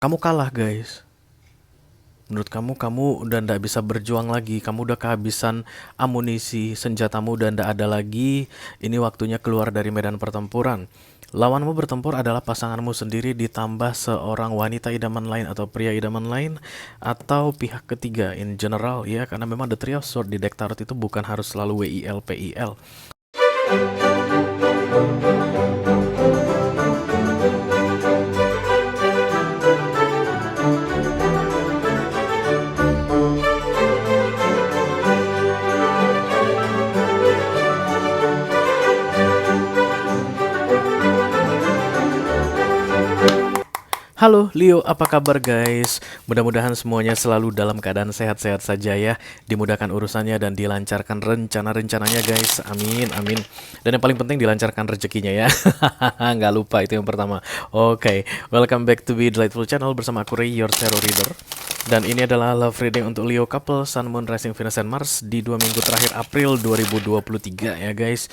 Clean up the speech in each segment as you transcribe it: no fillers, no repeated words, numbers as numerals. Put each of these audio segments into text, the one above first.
Kamu kalah, guys. Menurut kamu udah ndak bisa berjuang lagi. Kamu udah kehabisan amunisi, senjatamu udah ndak ada lagi. Ini waktunya keluar dari medan pertempuran. Lawanmu bertempur adalah pasanganmu sendiri ditambah seorang wanita idaman lain atau pria idaman lain atau pihak ketiga in general ya, karena memang the three of sword di deck tarot itu bukan harus selalu WIL PIL. Halo Leo, apa kabar guys? Mudah-mudahan semuanya selalu dalam keadaan sehat-sehat saja ya. Dimudahkan urusannya dan dilancarkan rencana-rencananya guys. Amin, amin. Dan yang paling penting dilancarkan rezekinya ya. Nggak lupa itu yang pertama. Oke, welcome back to Be Delightful Channel bersama aku Ray, your tarot reader. Dan ini adalah love reading untuk Leo couple, Sun, Moon, Rising, Venus, and Mars di 2 minggu terakhir April 2023 ya guys.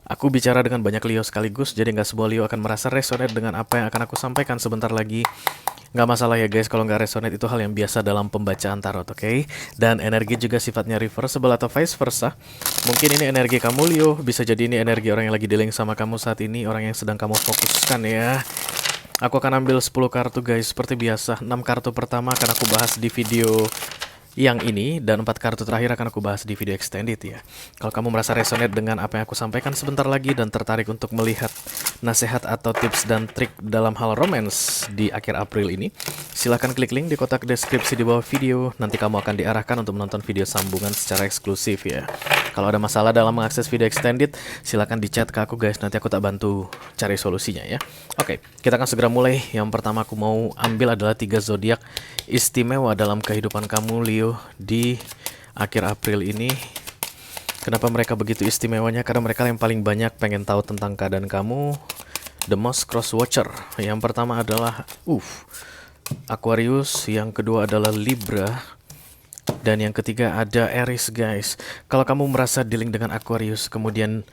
Aku bicara dengan banyak Leo sekaligus, jadi nggak semua Leo akan merasa resonate dengan apa yang akan aku sampaikan sebentar lagi. Nggak masalah ya guys, kalau nggak resonate itu hal yang biasa dalam pembacaan tarot, oke? Dan energi juga sifatnya reversible atau vice versa. Mungkin ini energi kamu Leo, bisa jadi ini energi orang yang lagi dealing sama kamu saat ini, orang yang sedang kamu fokuskan ya. Aku akan ambil 10 kartu guys, seperti biasa. 6 kartu pertama akan aku bahas di video yang ini, dan 4 kartu terakhir akan aku bahas di video extended ya. Kalau kamu merasa resonate dengan apa yang aku sampaikan sebentar lagi dan tertarik untuk melihat nasihat atau tips dan trik dalam hal romance di akhir April ini, silahkan klik link di kotak deskripsi di bawah video. Nanti kamu akan diarahkan untuk menonton video sambungan secara eksklusif ya. Kalau ada masalah dalam mengakses video extended, silahkan di chat ke aku guys, nanti aku tak bantu cari solusinya ya. Oke, kita akan segera mulai. Yang pertama aku mau ambil adalah 3 zodiak istimewa dalam kehidupan kamu Leo di akhir April ini. Kenapa mereka begitu istimewanya? Karena mereka yang paling banyak pengen tahu tentang keadaan kamu. The most cross watcher. Yang pertama adalah Aquarius, yang kedua adalah Libra, dan yang ketiga ada Aries guys. Kalau kamu merasa dealing dengan Aquarius, kemudian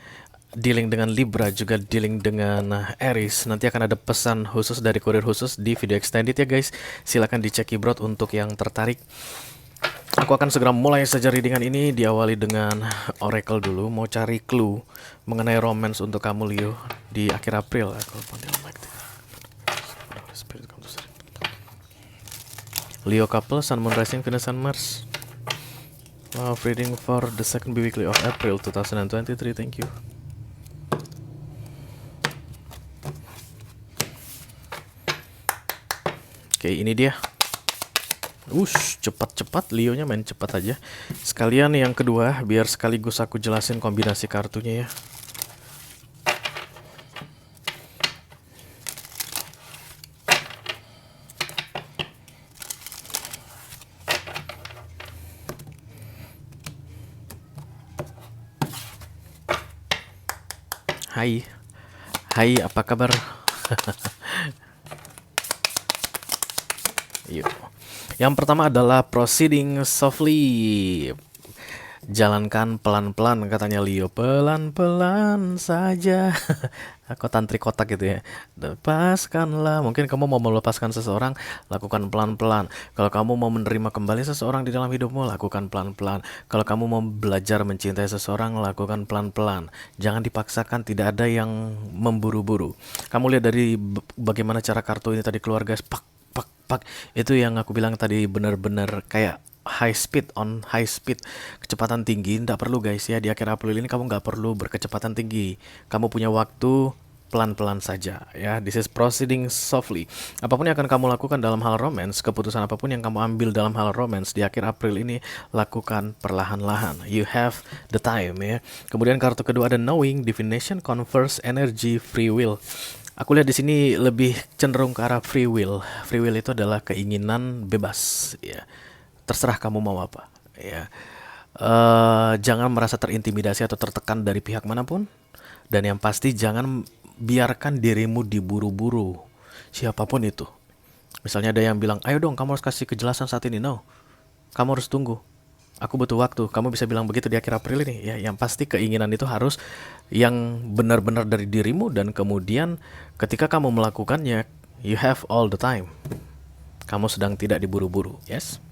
dealing dengan Libra, juga dealing dengan Aries, nanti akan ada pesan khusus dari kurir khusus di video extended ya guys. Silahkan dicek keyboard untuk yang tertarik. Aku akan segera mulai saja readingan ini, diawali dengan oracle dulu. Mau cari clue mengenai romance untuk kamu Leo di akhir April. Leo couple, Sun, Moon, Rising, Venus, and Mars. Love reading for the second weekly of April 2023. Thank you. Oke, ini dia. Cepat-cepat, Leo-nya main cepat aja. Sekalian yang kedua, biar sekaligus aku jelasin kombinasi kartunya ya. Hai. Hai, apa kabar? Yuk. Yang pertama adalah proceeding softly. Jalankan pelan-pelan katanya Leo. Pelan-pelan saja. Aku tantri kotak gitu ya. Lepaskanlah. Mungkin kamu mau melepaskan seseorang, lakukan pelan-pelan. Kalau kamu mau menerima kembali seseorang di dalam hidupmu, lakukan pelan-pelan. Kalau kamu mau belajar mencintai seseorang, lakukan pelan-pelan. Jangan dipaksakan, tidak ada yang memburu-buru. Kamu lihat dari bagaimana cara kartu ini tadi keluar guys. Pak, pak, pak. Itu yang aku bilang tadi, benar-benar kayak high speed, on high speed, kecepatan tinggi. Nggak perlu guys ya, di akhir April ini kamu nggak perlu berkecepatan tinggi. Kamu punya waktu, pelan-pelan saja ya. This is proceeding softly. Apapun yang akan kamu lakukan dalam hal romance, keputusan apapun yang kamu ambil dalam hal romance di akhir April ini, lakukan perlahan-lahan. You have the time ya. Kemudian kartu kedua ada knowing, divination, converse, energy, free will. Aku lihat di sini lebih cenderung ke arah free will. Free will itu adalah keinginan bebas ya. Terserah kamu mau apa ya. Jangan merasa terintimidasi atau tertekan dari pihak manapun, dan yang pasti jangan biarkan dirimu diburu-buru siapapun itu. Misalnya ada yang bilang, ayo dong kamu harus kasih kejelasan saat ini. No, kamu harus tunggu, aku butuh waktu. Kamu bisa bilang begitu di akhir April ini ya. Yang pasti keinginan itu harus yang benar-benar dari dirimu, dan kemudian ketika kamu melakukannya, you have all the time. Kamu sedang tidak diburu-buru, yes?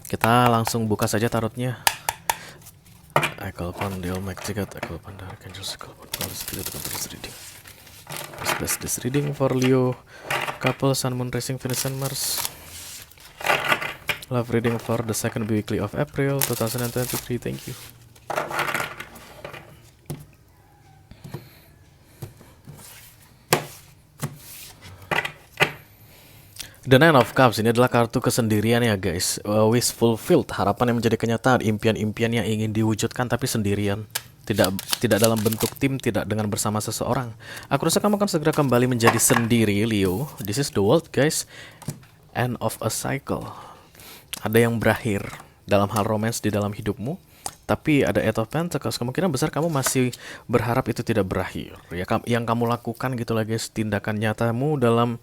Kita langsung buka saja tarotnya. I call upon the Almighty God, I call upon the Archangels, I call upon the Holy Spirit to come to this reading. Please bless this reading for Leo, couple, Sun, Moon, Rising, Venus, and Mars. Love reading for the second weekly of April 2023. Thank you. The Nine of Cups ini adalah kartu kesendirian ya guys. Wish fulfilled, harapan yang menjadi kenyataan, impian-impian yang ingin diwujudkan tapi sendirian. Tidak dalam bentuk tim, tidak dengan bersama seseorang. Aku rasa kamu akan segera kembali menjadi sendiri, Leo. This is the world, guys. End of a cycle. Ada yang berakhir dalam hal romance di dalam hidupmu. Tapi ada Eight of Pentacles, kemungkinan besar kamu masih berharap itu tidak berakhir. Ya, yang kamu lakukan gitu lah guys, tindakan nyatamu dalam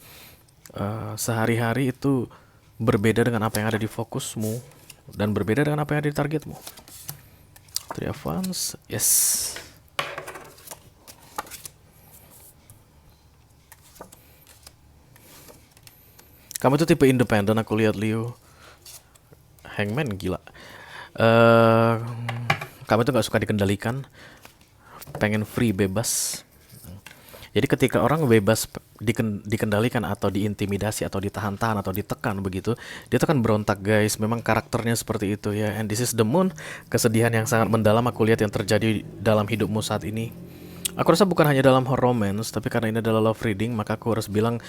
sehari-hari itu berbeda dengan apa yang ada di fokusmu dan berbeda dengan apa yang ada di targetmu. Three of Wands, yes. Kamu itu tipe independen, aku lihat Leo. Hangman, gila. Kamu itu gak suka dikendalikan, pengen free, bebas. Jadi ketika orang bebas dikendalikan atau diintimidasi atau ditahan-tahan atau ditekan begitu, dia tuh kan berontak guys. Memang karakternya seperti itu ya. And this is the moon, kesedihan yang sangat mendalam aku lihat yang terjadi dalam hidupmu saat ini. Aku rasa bukan hanya dalam romance, tapi karena ini adalah love reading, maka aku harus bilang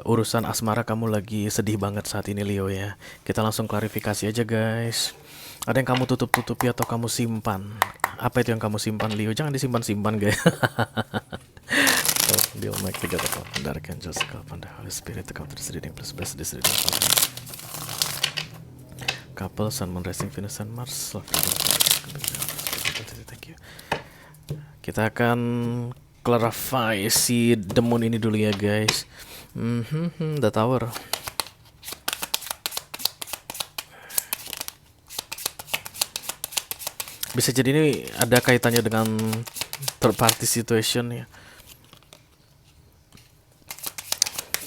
urusan asmara kamu lagi sedih banget saat ini Leo ya. Kita langsung klarifikasi aja guys. Ada yang kamu tutup-tutupi atau kamu simpan? Apa itu yang kamu simpan Leo? Jangan disimpan-simpan guys. The Almighty God, the Archangels, and the Holy Spirit to come to this reading. Please bless this reading. Couple, Sun, Moon, Rising, Venus, and Mars. Thank you. Kita akan clarify si The Moon ini dulu ya guys. The Tower. Bisa jadi ini ada kaitannya dengan third party situation ya.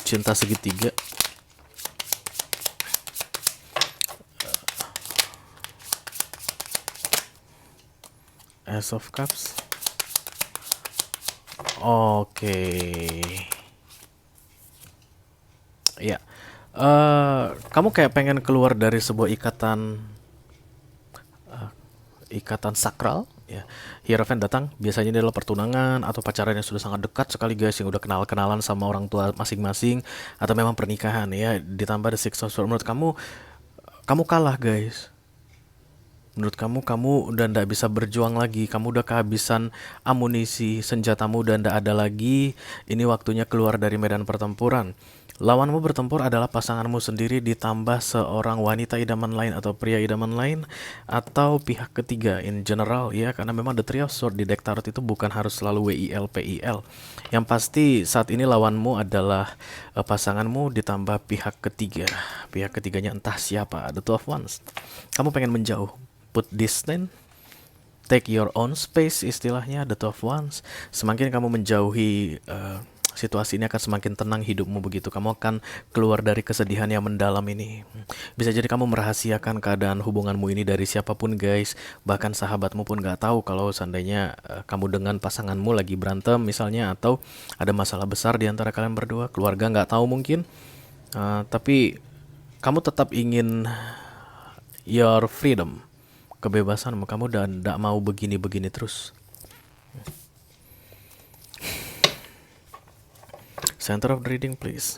Cinta segitiga. Ace of Cups. Oke. Ya. Kamu kayak pengen keluar dari sebuah ikatan sakral ya. Hierophant datang, biasanya ini adalah pertunangan atau pacaran yang sudah sangat dekat sekali guys, yang udah kenal-kenalan sama orang tua masing-masing, atau memang pernikahan ya. Ditambah the Six of Swords. Menurut kamu kalah guys. Menurut kamu udah ndak bisa berjuang lagi. Kamu udah kehabisan amunisi, senjatamu udah ndak ada lagi. Ini waktunya keluar dari medan pertempuran. Lawanmu bertempur adalah pasanganmu sendiri ditambah seorang wanita idaman lain atau pria idaman lain atau pihak ketiga in general ya, karena memang the Three of Swords di deck tarot itu bukan harus selalu WIL PIL. Yang pasti saat ini lawanmu adalah pasanganmu ditambah pihak ketiga. Pihak ketiganya entah siapa, the Two of Wands. Kamu pengen menjauh, put distance, take your own space istilahnya, the Two of Wands. Semakin kamu menjauhi situasi ini akan semakin tenang hidupmu begitu. Kamu akan keluar dari kesedihan yang mendalam ini. Bisa jadi kamu merahasiakan keadaan hubunganmu ini dari siapapun guys. Bahkan sahabatmu pun gak tahu kalau seandainya kamu dengan pasanganmu lagi berantem misalnya, atau ada masalah besar di antara kalian berdua. Keluarga gak tahu mungkin, tapi kamu tetap ingin your freedom, kebebasanmu. Kamu udah gak mau begini-begini terus. Center of the reading please.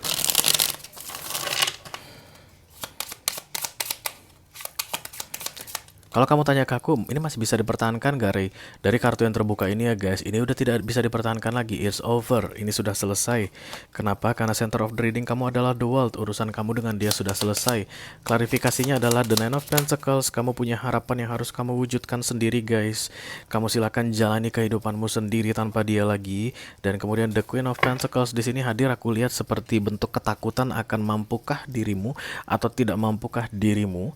Kalau kamu tanya ke aku, ini masih bisa dipertahankan gak Ray? Dari kartu yang terbuka ini ya guys, ini udah tidak bisa dipertahankan lagi. It's over, ini sudah selesai. Kenapa? Karena center of the reading kamu adalah the world. Urusan kamu dengan dia sudah selesai. Klarifikasinya adalah the Nine of Pentacles. Kamu punya harapan yang harus kamu wujudkan sendiri guys. Kamu silakan jalani kehidupanmu sendiri tanpa dia lagi. Dan kemudian the Queen of Pentacles di sini hadir, aku lihat seperti bentuk ketakutan akan mampukah dirimu atau tidak mampukah dirimu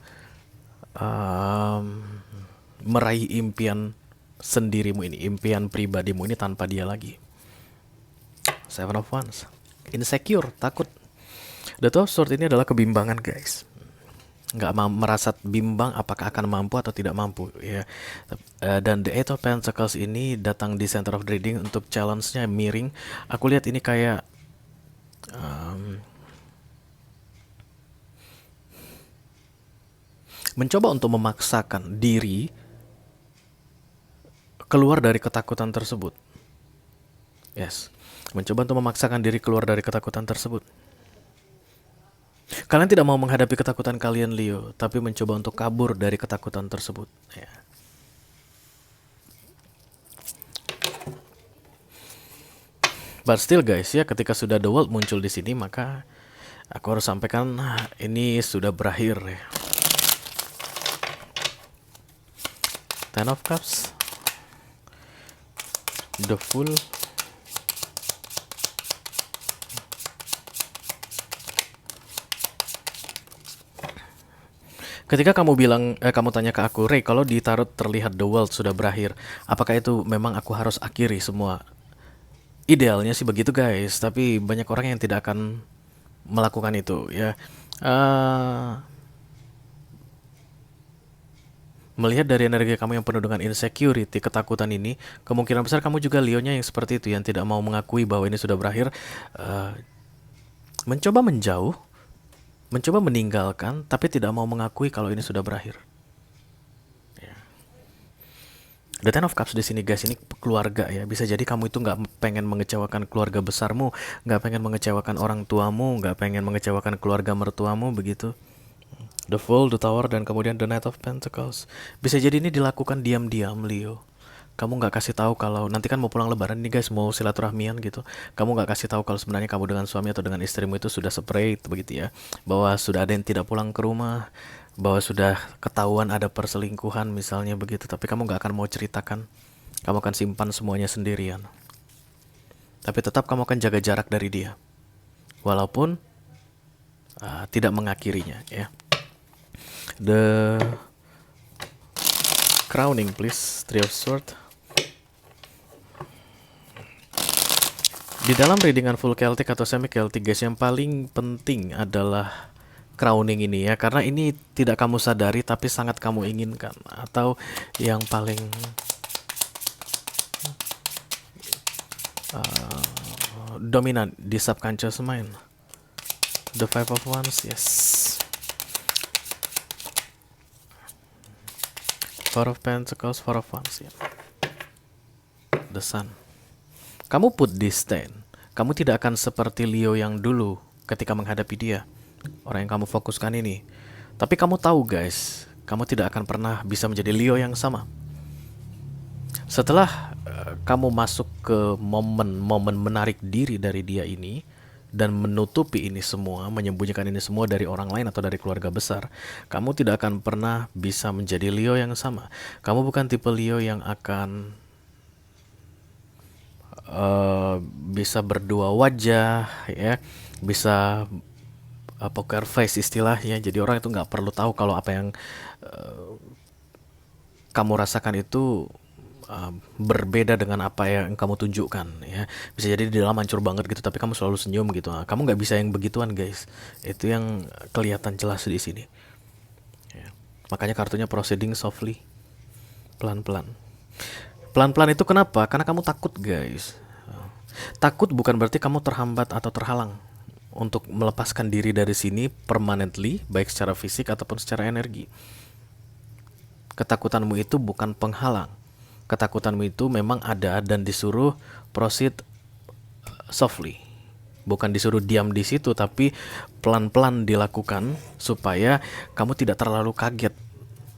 meraih impian sendirimu ini, impian pribadimu ini tanpa dia lagi. Seven of Wands, insecure, takut. The Two of Swords ini adalah kebimbangan guys. Nggak merasa bimbang apakah akan mampu atau tidak mampu ya. Dan the Eight of Pentacles ini datang di center of the reading untuk challenge-nya miring. Aku lihat ini kayak mencoba untuk memaksakan diri keluar dari ketakutan tersebut. Yes, mencoba untuk memaksakan diri keluar dari ketakutan tersebut. Kalian tidak mau menghadapi ketakutan kalian, Leo, tapi mencoba untuk kabur dari ketakutan tersebut. Ya. But still guys ya, ketika sudah the world muncul di sini, maka aku harus sampaikan ini sudah berakhir ya. Ten of Cups, the Fool, ketika kamu bilang, kamu tanya ke aku, Ray, kalau di tarot terlihat the world sudah berakhir, apakah itu memang aku harus akhiri semua? Idealnya sih begitu guys, tapi banyak orang yang tidak akan melakukan itu ya. Melihat dari energi kamu yang penuh dengan insecurity, ketakutan ini, kemungkinan besar kamu juga Leonya yang seperti itu, yang tidak mau mengakui bahwa ini sudah berakhir, mencoba menjauh, mencoba meninggalkan, tapi tidak mau mengakui kalau ini sudah berakhir. The Ten of Cups di sini guys, ini keluarga ya. Bisa jadi kamu itu nggak pengen mengecewakan keluarga besarmu, nggak pengen mengecewakan orang tuamu, nggak pengen mengecewakan keluarga mertuamu begitu. The Fool, the Tower, dan kemudian the Knight of Pentacles. Bisa jadi ini dilakukan diam-diam, Leo. Kamu nggak kasih tahu kalau nanti kan mau pulang Lebaran nih guys, mau silaturahmian gitu. Kamu nggak kasih tahu kalau sebenarnya kamu dengan suami atau dengan istrimu itu sudah separate begitu ya, bahwa sudah ada yang tidak pulang ke rumah, bahwa sudah ketahuan ada perselingkuhan misalnya begitu. Tapi kamu nggak akan mau ceritakan, kamu akan simpan semuanya sendirian. Tapi tetap kamu akan jaga jarak dari dia, walaupun tidak mengakhirinya ya. The Crowning please, Three of Swords. Di dalam readingan full Celtic atau semi Celtic guys, yang paling penting adalah crowning ini ya, karena ini tidak kamu sadari tapi sangat kamu inginkan, atau yang paling dominan di subconscious mind. The Five of Wands, yes. Four of Pentacles, Four of Wands ya. The Sun. Kamu put this stand. Kamu tidak akan seperti Leo yang dulu ketika menghadapi dia, orang yang kamu fokuskan ini. Tapi kamu tahu guys, kamu tidak akan pernah bisa menjadi Leo yang sama. Setelah kamu masuk ke momen-momen menarik diri dari dia ini, dan menutupi ini semua, menyembunyikan ini semua dari orang lain atau dari keluarga besar, kamu tidak akan pernah bisa menjadi Leo yang sama. Kamu bukan tipe Leo yang akan bisa berdua wajah ya, bisa poker face istilahnya. Jadi orang itu nggak perlu tahu kalau apa yang kamu rasakan itu berbeda dengan apa yang kamu tunjukkan ya. Bisa jadi di dalam hancur banget gitu, tapi kamu selalu senyum gitu. Kamu nggak bisa yang begituan guys. Itu yang kelihatan jelas di sini ya. Makanya kartunya proceeding softly, pelan-pelan. Pelan-pelan itu kenapa? Karena kamu takut guys. Takut bukan berarti kamu terhambat atau terhalang untuk melepaskan diri dari sini permanently, baik secara fisik ataupun secara energi. Ketakutanmu itu bukan penghalang. Ketakutanmu itu memang ada dan disuruh proceed softly. Bukan disuruh diam di situ, tapi pelan-pelan dilakukan supaya kamu tidak terlalu kaget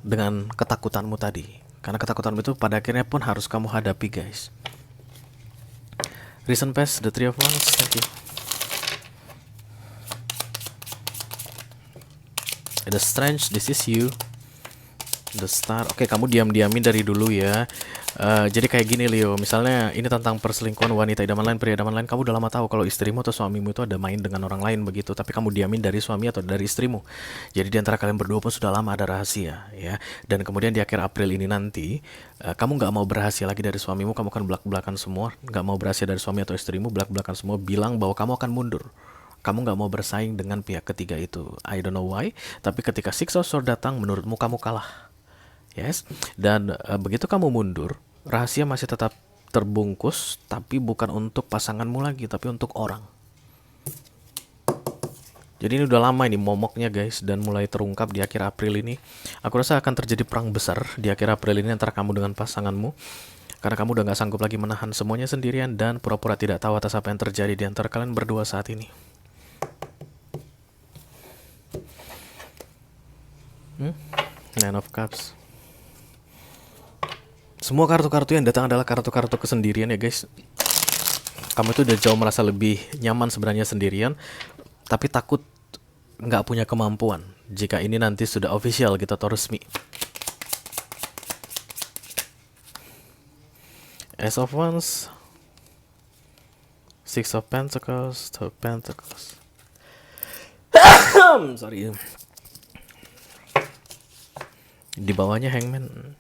dengan ketakutanmu tadi. Karena ketakutanmu itu pada akhirnya pun harus kamu hadapi guys. Recent past, the Three of Wands, thank you. The Strange, this is you. The Star, oke, kamu diam-diamin dari dulu ya. Jadi kayak gini Leo, misalnya ini tentang perselingkuhan wanita idaman lain, pria idaman lain. Kamu udah lama tahu kalau istrimu atau suamimu itu ada main dengan orang lain begitu, tapi kamu diamin dari suami atau dari istrimu. Jadi di antara kalian berdua pun sudah lama ada rahasia ya. Dan kemudian di akhir April ini nanti, kamu nggak mau berhasil lagi dari suamimu, kamu akan belak-belakan semua. Nggak mau berhasil dari suami atau istrimu, belak-belakan semua, bilang bahwa kamu akan mundur, Kamu nggak mau bersaing dengan pihak ketiga itu. I don't know why, tapi ketika Six of Swords datang, menurutmu kamu kalah. Yes, dan begitu kamu mundur, rahasia masih tetap terbungkus, tapi bukan untuk pasanganmu lagi, tapi untuk orang. Jadi ini udah lama ini momoknya guys, dan mulai terungkap di akhir April ini. Aku rasa akan terjadi perang besar di akhir April ini antara kamu dengan pasanganmu. Karena kamu udah gak sanggup lagi menahan semuanya sendirian dan pura-pura tidak tahu atas apa yang terjadi di antara kalian berdua saat ini. Nine of Cups. Semua kartu-kartu yang datang adalah kartu-kartu kesendirian ya guys. Kamu itu udah jauh merasa lebih nyaman sebenarnya sendirian, tapi takut nggak punya kemampuan jika ini nanti sudah official gitu atau resmi. Ace of Wands, Six of Pentacles, Two of Pentacles. Sorry. Di bawahnya Hangman.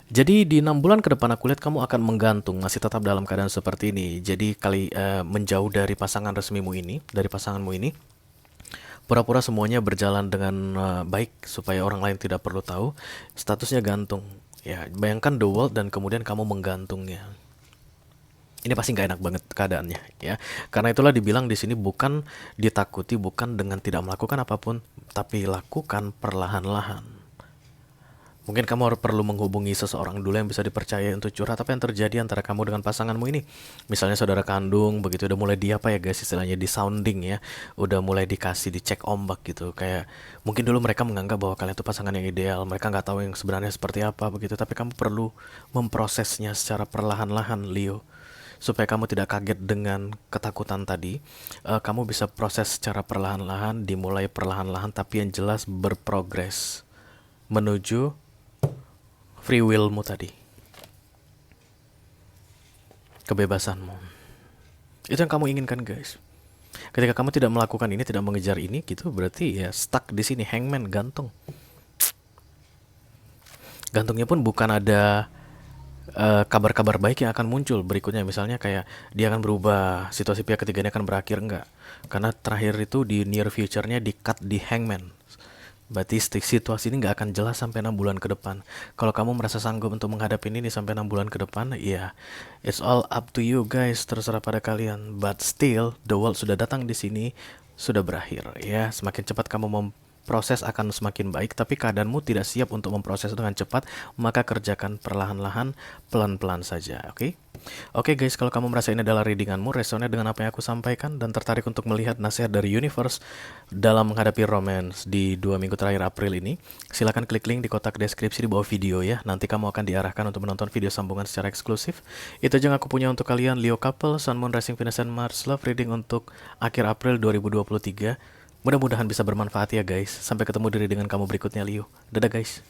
Jadi di 6 bulan ke depan aku lihat kamu akan menggantung, masih tetap dalam keadaan seperti ini. Jadi menjauh dari pasangan resmimu ini, dari pasanganmu ini. Pura-pura semuanya berjalan dengan baik supaya orang lain tidak perlu tahu. Statusnya gantung. Ya, bayangkan the world dan kemudian kamu menggantungnya. Ini pasti nggak enak banget keadaannya, ya. Karena itulah dibilang di sini bukan ditakuti, bukan dengan tidak melakukan apapun, tapi lakukan perlahan-lahan. Mungkin kamu harus perlu menghubungi seseorang dulu yang bisa dipercaya untuk curhat apa yang terjadi antara kamu dengan pasanganmu ini. Misalnya saudara kandung, begitu udah mulai di apa ya guys, istilahnya di sounding ya. Udah mulai dikasih, dicek ombak gitu. Kayak mungkin dulu mereka menganggap bahwa kalian itu pasangan yang ideal. Mereka nggak tahu yang sebenarnya seperti apa begitu. Tapi kamu perlu memprosesnya secara perlahan-lahan, Leo. Supaya kamu tidak kaget dengan ketakutan tadi. Kamu bisa proses secara perlahan-lahan, dimulai perlahan-lahan, tapi yang jelas berprogres menuju free willmu tadi, kebebasanmu. Itu yang kamu inginkan guys. Ketika kamu tidak melakukan ini, tidak mengejar ini gitu, berarti ya stuck di sini, hangman, gantung. Gantungnya pun bukan ada kabar-kabar baik yang akan muncul berikutnya, misalnya kayak dia akan berubah, situasi pihak ketiganya akan berakhir, enggak. Karena terakhir itu di near future-nya di cut di hangman. Berarti situasi ini nggak akan jelas sampai 6 bulan ke depan. Kalau kamu merasa sanggup untuk menghadapi ini sampai 6 bulan ke depan, ya, it's all up to you guys, terserah pada kalian. But still, the world sudah datang di sini, sudah berakhir. Ya, semakin cepat kamu memproses akan semakin baik. Tapi keadaanmu tidak siap untuk memproses dengan cepat, maka kerjakan perlahan-lahan, pelan-pelan saja. Oke? Oke guys, kalau kamu merasa ini adalah readinganmu, resonnya dengan apa yang aku sampaikan, dan tertarik untuk melihat nasihat dari universe dalam menghadapi romance di 2 minggu terakhir April ini, silahkan klik link di kotak deskripsi di bawah video ya. Nanti kamu akan diarahkan untuk menonton video sambungan secara eksklusif. Itu aja yang aku punya untuk kalian, Leo couple, Sun, Moon, Rising, Venus, and Mars love reading untuk akhir April 2023. Mudah-mudahan bisa bermanfaat ya guys. Sampai ketemu di readingan kamu berikutnya, Leo. Dadah guys.